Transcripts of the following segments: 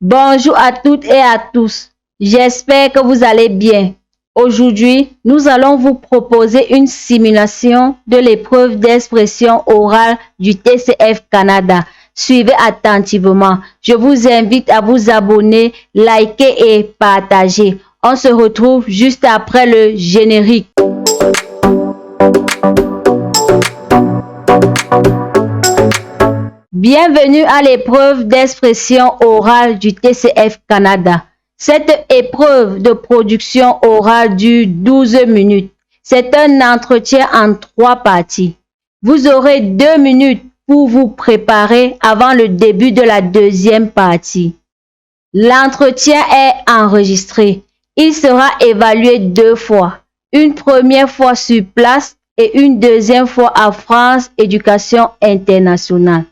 Bonjour à toutes et à tous. J'espère que vous allez bien. Aujourd'hui, nous allons vous proposer une simulation de l'épreuve d'expression orale du TCF Canada. Suivez attentivement. Je vous invite à vous abonner, liker et partager. On se retrouve juste après le générique. Bienvenue à l'épreuve d'expression orale du TCF Canada. Cette épreuve de production orale dure 12 minutes. C'est un entretien en 3 parties. Vous aurez 2 minutes pour vous préparer avant le début de la deuxième partie. L'entretien est enregistré. Il sera évalué 2 fois. Une première fois sur place et une deuxième fois à France Éducation Internationale.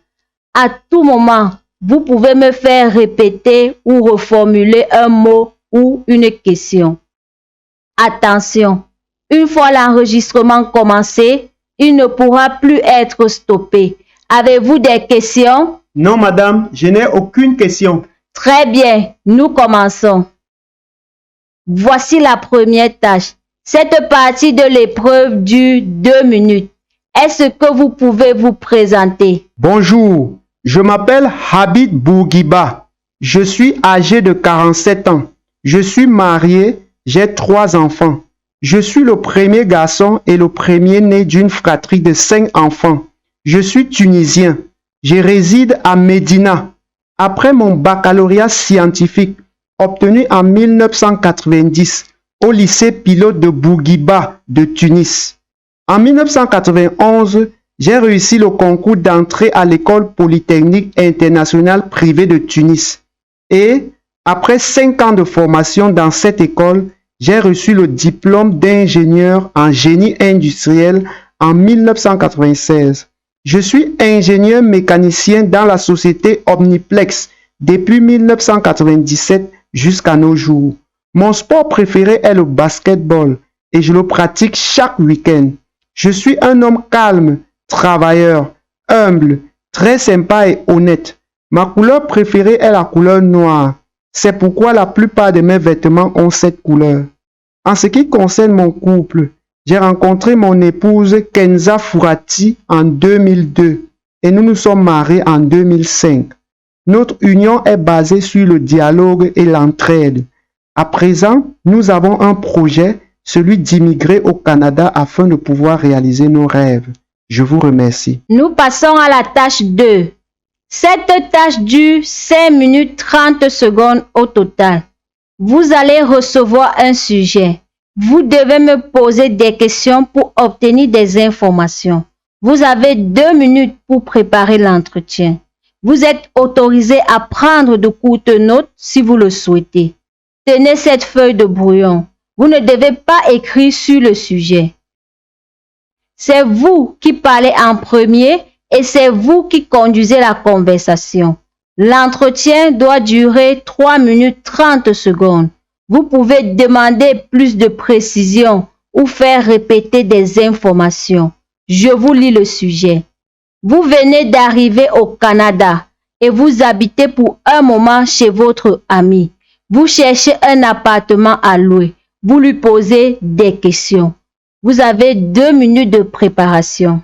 À tout moment, vous pouvez me faire répéter ou reformuler un mot ou une question. Attention, une fois l'enregistrement commencé, il ne pourra plus être stoppé. Avez-vous des questions? Non, madame, je n'ai aucune question. Très bien, nous commençons. Voici la première tâche. Cette partie de l'épreuve dure 2 minutes. Est-ce que vous pouvez vous présenter? Bonjour, je m'appelle Habib Bourguiba. Je suis âgé de 47 ans. Je suis marié, j'ai 3 enfants. Je suis le premier garçon et le premier né d'une fratrie de 5 enfants. Je suis tunisien. Je réside à Médina. Après mon baccalauréat scientifique obtenu en 1990 au lycée pilote de Bourguiba de Tunis. En 1991, j'ai réussi le concours d'entrée à l'école polytechnique internationale privée de Tunis. Et après 5 ans de formation dans cette école, j'ai reçu le diplôme d'ingénieur en génie industriel en 1996. Je suis ingénieur mécanicien dans la société Omniplex depuis 1997 jusqu'à nos jours. Mon sport préféré est le basketball et je le pratique chaque week-end. Je suis un homme calme, travailleur, humble, très sympa et honnête. Ma couleur préférée est la couleur noire. C'est pourquoi la plupart de mes vêtements ont cette couleur. En ce qui concerne mon couple, j'ai rencontré mon épouse Kenza Fourati en 2002 et nous nous sommes mariés en 2005. Notre union est basée sur le dialogue et l'entraide. À présent, nous avons un projet, celui d'immigrer au Canada afin de pouvoir réaliser nos rêves. Je vous remercie. Nous passons à la tâche 2. Cette tâche dure 5 minutes 30 secondes au total. Vous allez recevoir un sujet. Vous devez me poser des questions pour obtenir des informations. Vous avez 2 minutes pour préparer l'entretien. Vous êtes autorisé à prendre de courtes notes si vous le souhaitez. Tenez cette feuille de brouillon. Vous ne devez pas écrire sur le sujet. C'est vous qui parlez en premier et c'est vous qui conduisez la conversation. L'entretien doit durer 3 minutes 30 secondes. Vous pouvez demander plus de précision ou faire répéter des informations. Je vous lis le sujet. Vous venez d'arriver au Canada et vous habitez pour un moment chez votre ami. Vous cherchez un appartement à louer. Vous lui posez des questions. Vous avez 2 minutes de préparation.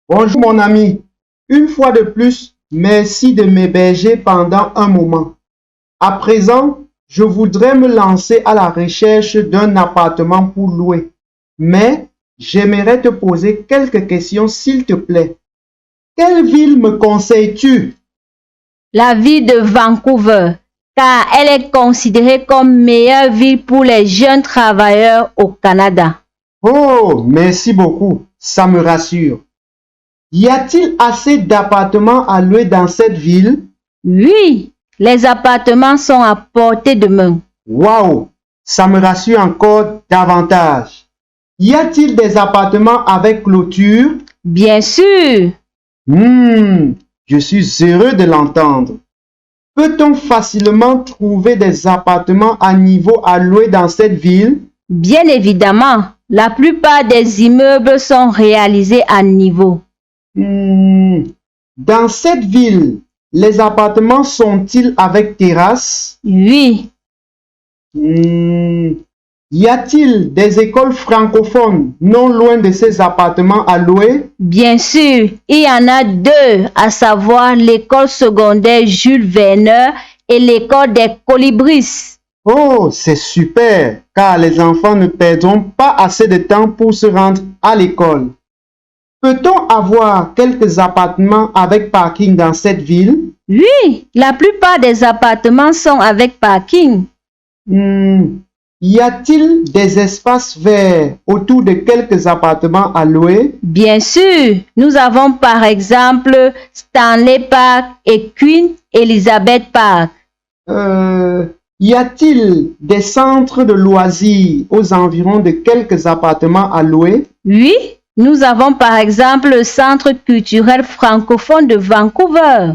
Bonjour mon ami. Une fois de plus, merci de m'héberger pendant un moment. À présent, je voudrais me lancer à la recherche d'un appartement pour louer. Mais j'aimerais te poser quelques questions s'il te plaît. Quelle ville me conseilles-tu? La ville de Vancouver, car elle est considérée comme meilleure ville pour les jeunes travailleurs au Canada. Oh, merci beaucoup. Ça me rassure. Y a-t-il assez d'appartements à louer dans cette ville? Oui, les appartements sont à portée de main. Waouh, ça me rassure encore davantage. Y a-t-il des appartements avec clôture? Bien sûr, Je suis heureux de l'entendre. Peut-on facilement trouver des appartements à niveau à louer dans cette ville? bien évidemment, la plupart des immeubles sont réalisés à niveau. Dans cette ville, les appartements sont-ils avec terrasse? Oui, Y a-t-il des écoles francophones non loin de ces appartements à louer? bien sûr, il y en a deux, à savoir l'école secondaire Jules Verne et l'école des Colibris. Oh, c'est super, car les enfants ne perdront pas assez de temps pour se rendre à l'école. Peut-on avoir quelques appartements avec parking dans cette ville? Oui, la plupart des appartements sont avec parking. Y a-t-il des espaces verts autour de quelques appartements à louer? Bien sûr, nous avons par exemple Stanley Park et Queen Elizabeth Park. Y a-t-il des centres de loisirs aux environs de quelques appartements à louer? Oui, nous avons par exemple le Centre culturel francophone de Vancouver.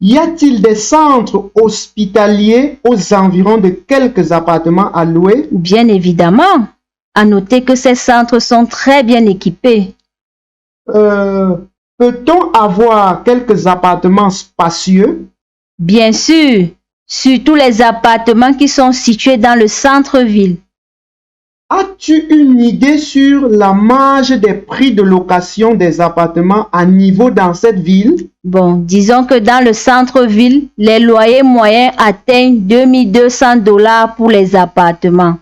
Y a-t-il des centres hospitaliers aux environs de quelques appartements à louer? Bien évidemment, à noter que ces centres sont très bien équipés. Peut-on avoir quelques appartements spacieux? Bien sûr, surtout les appartements qui sont situés dans le centre-ville. As-tu une idée sur la marge des prix de location des appartements à niveau dans cette ville? Bon, disons que dans le centre-ville, les loyers moyens atteignent 2200 $ pour les appartements.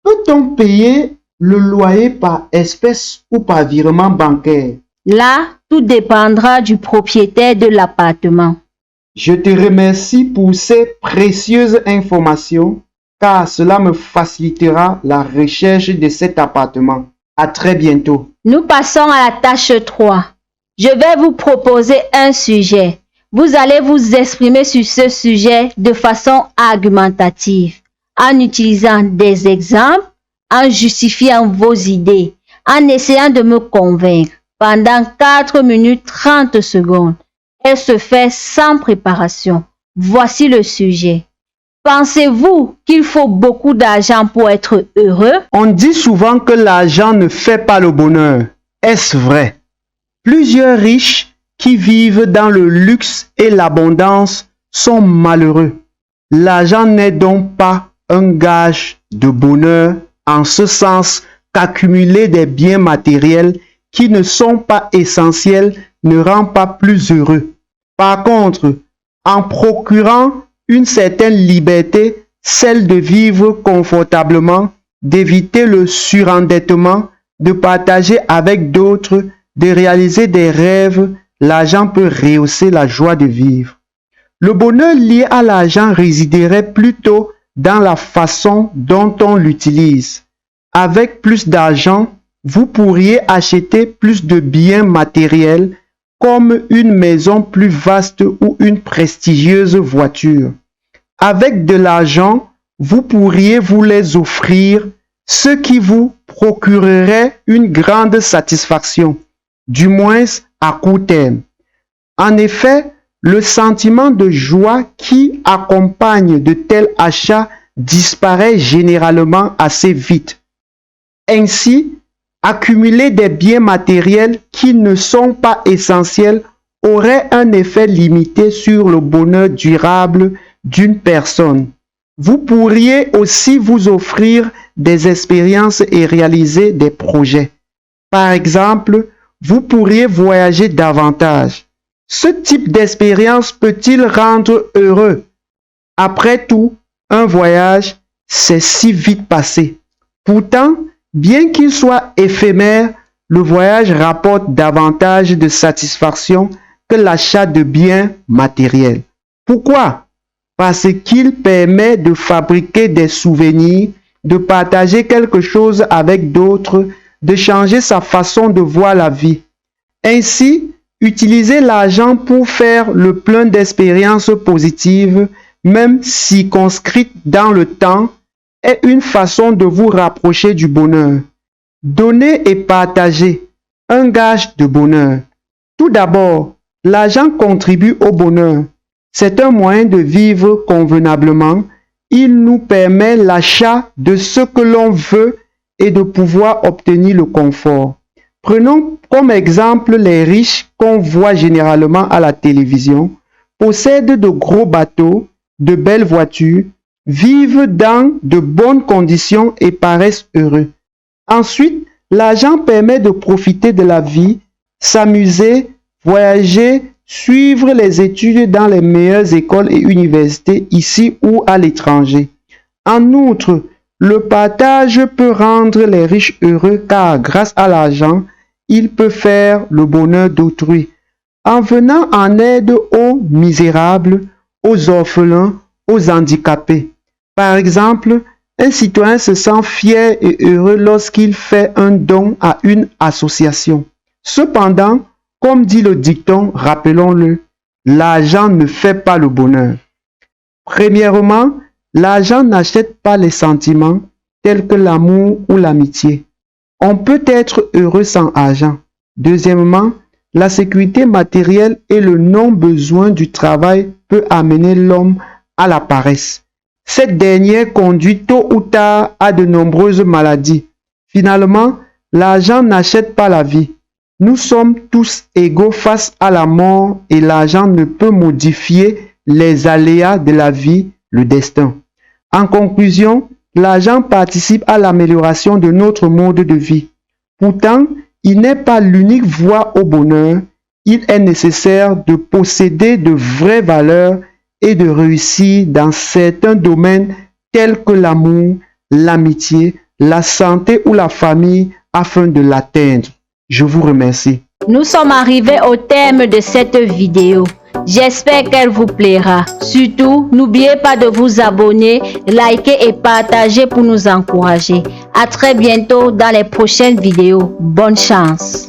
Peut-on payer le loyer par espèce ou par virement bancaire? Là, tout dépendra du propriétaire de l'appartement. Je te remercie pour ces précieuses informations, car cela me facilitera la recherche de cet appartement. À très bientôt. Nous passons à la tâche 3. Je vais vous proposer un sujet. Vous allez vous exprimer sur ce sujet de façon argumentative, en utilisant des exemples, en justifiant vos idées, en essayant de me convaincre pendant 4 minutes 30 secondes. Elle se fait sans préparation. Voici le sujet. Pensez-vous qu'il faut beaucoup d'argent pour être heureux? On dit souvent que l'argent ne fait pas le bonheur. Est-ce vrai? Plusieurs riches qui vivent dans le luxe et l'abondance sont malheureux. L'argent n'est donc pas un gage de bonheur en ce sens qu'accumuler des biens matériels qui ne sont pas essentiels ne rend pas plus heureux. Par contre, en procurant une certaine liberté, celle de vivre confortablement, d'éviter le surendettement, de partager avec d'autres, de réaliser des rêves, l'argent peut rehausser la joie de vivre. Le bonheur lié à l'argent résiderait plutôt dans la façon dont on l'utilise. Avec plus d'argent, vous pourriez acheter plus de biens matériels comme une maison plus vaste ou une prestigieuse voiture. Avec de l'argent, vous pourriez vous les offrir, ce qui vous procurerait une grande satisfaction, du moins à court terme. En effet, le sentiment de joie qui accompagne de tels achats disparaît généralement assez vite. Ainsi, accumuler des biens matériels qui ne sont pas essentiels aurait un effet limité sur le bonheur durable d'une personne. Vous pourriez aussi vous offrir des expériences et réaliser des projets. Par exemple, vous pourriez voyager davantage. Ce type d'expérience peut-il rendre heureux? Après tout, un voyage, c'est si vite passé. Pourtant, bien qu'il soit éphémère, le voyage rapporte davantage de satisfaction que l'achat de biens matériels. Pourquoi? Parce qu'il permet de fabriquer des souvenirs, de partager quelque chose avec d'autres, de changer sa façon de voir la vie. Ainsi, utiliser l'argent pour faire le plein d'expériences positives, même circonscrites dans le temps, est une façon de vous rapprocher du bonheur. Donner et partager, un gage de bonheur. Tout d'abord, l'argent contribue au bonheur. C'est un moyen de vivre convenablement. Il nous permet l'achat de ce que l'on veut et de pouvoir obtenir le confort. Prenons comme exemple les riches qu'on voit généralement à la télévision, possèdent de gros bateaux, de belles voitures, vivent dans de bonnes conditions et paraissent heureux. Ensuite, l'argent permet de profiter de la vie, s'amuser, voyager, suivre les études dans les meilleures écoles et universités ici ou à l'étranger. En outre, le partage peut rendre les riches heureux car grâce à l'argent, il peut faire le bonheur d'autrui. En venant en aide aux misérables, aux orphelins, aux handicapés. Par exemple, un citoyen se sent fier et heureux lorsqu'il fait un don à une association. Cependant, comme dit le dicton, rappelons-le, l'argent ne fait pas le bonheur. Premièrement, l'argent n'achète pas les sentiments tels que l'amour ou l'amitié. On peut être heureux sans argent. Deuxièmement, la sécurité matérielle et le non-besoin du travail peut amener l'homme à la paresse. Cette dernière conduit tôt ou tard à de nombreuses maladies. Finalement, l'argent n'achète pas la vie. Nous sommes tous égaux face à la mort et l'argent ne peut modifier les aléas de la vie, le destin. En conclusion, l'argent participe à l'amélioration de notre mode de vie. Pourtant, il n'est pas l'unique voie au bonheur. Il est nécessaire de posséder de vraies valeurs et de réussir dans certains domaines tels que l'amour, l'amitié, la santé ou la famille afin de l'atteindre. Je vous remercie. Nous sommes arrivés au terme de cette vidéo. J'espère qu'elle vous plaira. Surtout, n'oubliez pas de vous abonner, liker et partager pour nous encourager. À très bientôt dans les prochaines vidéos. Bonne chance.